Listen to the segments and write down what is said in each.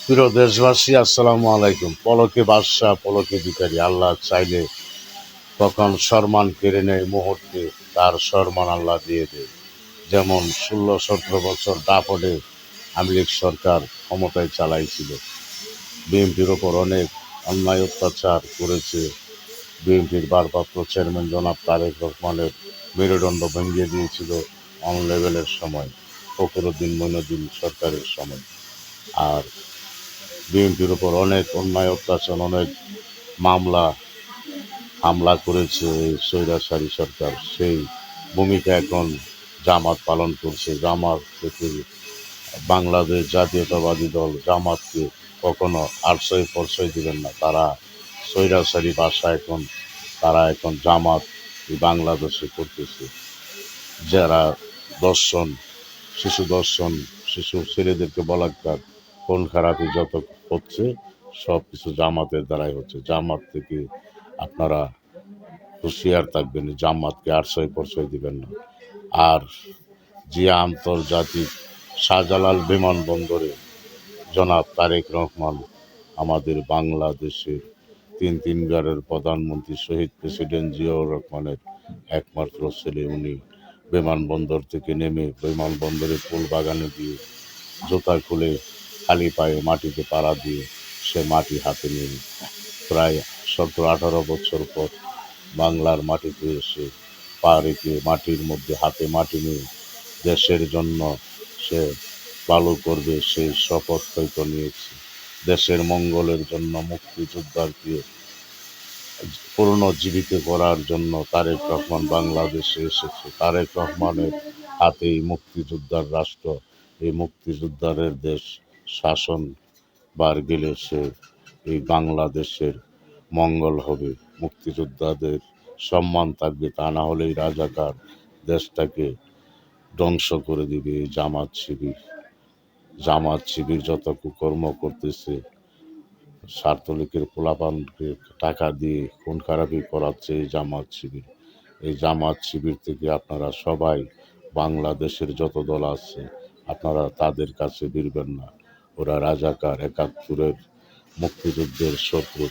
প্রিয় দেশবাসী, আসসালামু আলাইকুম। পলকে বাদশা পলকে ভিখারি। আল্লাহ চাইলে তখন সম্মান কেড়ে নেয় মুহূর্তে, তার সম্মান আল্লাহ দিয়ে দেয়। যেমন 16-17 বছর দাপটে আওয়ামী লীগ সরকার ক্ষমতায় চালাইছিল, বিএনপির ওপর অনেক অন্যায় অত্যাচার করেছে। বিএনপির ভারপ্রাপ্ত চেয়ারম্যান জনাব তারেক রহমানের মেরুদণ্ড ভেঙে দিয়েছিল অন লেভেলের সময়, ফখরুদ্দিন মঈনুদ্দিন সরকারের সময়। আর বিএনপির ওপর অনেক অন্যায় অত্যাচার, অনেক মামলা হামলা করেছে এই স্বৈরাচারী সরকার। সেই ভূমিকা এখন জামাত পালন করছে। জামাত থেকে বাংলাদেশ জাতীয়তাবাদী দল জামাতকে কখনো আশ্রয় প্রশ্রয় দিবেন না। তারা স্বৈরাচারী ভাষা তারা এখন জামাত এই বাংলাদেশে করতেছে। যারা দর্শন, শিশু দর্শন, শিশু ছেলেদেরকে বলাৎকার, খুন খারাপি যত হচ্ছে সব কিছু জামাতের দ্বারাই হচ্ছে। জামাত থেকে আপনারা হুঁশিয়ার থাকবেন, জামাতকে আশ্রয় প্রশ্রয় দিবেন না। আর জিয়া আন্তর্জাতিক শাহজালাল বিমানবন্দরে জনাব তারেক রহমান, আমাদের বাংলাদেশের তিনবারের প্রধানমন্ত্রী শহীদ প্রেসিডেন্ট জিয়াউর রহমানের একমাত্র ছেলে। উনি বিমানবন্দর থেকে নেমে বিমানবন্দরে ফুল বাগানে দিয়ে জুতা খুলে খালি পায়ে মাটিতে পাড়া দিয়ে সে মাটি হাতে নিয়ে প্রায় 17-18 বছর পর বাংলার মাটিতে এসে পা রেখে মাটির মধ্যে হাতে মাটি নিয়ে দেশের জন্য সে ভালো করবে সেই শপথ হয়তো নিয়েছে। দেশের মঙ্গলের জন্য মুক্তিযোদ্ধাকে পুনর্জীবিত করার জন্য তারেক রহমান বাংলাদেশে এসেছে। তারেক রহমানের হাতেই মুক্তিযোদ্ধার রাষ্ট্র, এই মুক্তিযোদ্ধাদের দেশ শাসন বার গেলে সে এই বাংলাদেশের মঙ্গল হবে, মুক্তিযোদ্ধাদের সম্মান থাকবে। তা না হলে এই রাজাকার দেশটাকে ধ্বংস করে দিবে। এই জামাত শিবির যত কুকর্ম করতেছে, ছাত্রলীগের পোলাপানকে টাকা দিয়ে খুন খারাপি করাচ্ছে এই জামাত শিবির থেকে আপনারা সবাই, বাংলাদেশের যত দল আছে আপনারা তাদের কাছে ভিড়বেন না। ওরা রাজাকার, 71-এর মুক্তিযুদ্ধের শত্রু।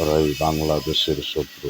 ওরা এই বাংলাদেশের শত্রু।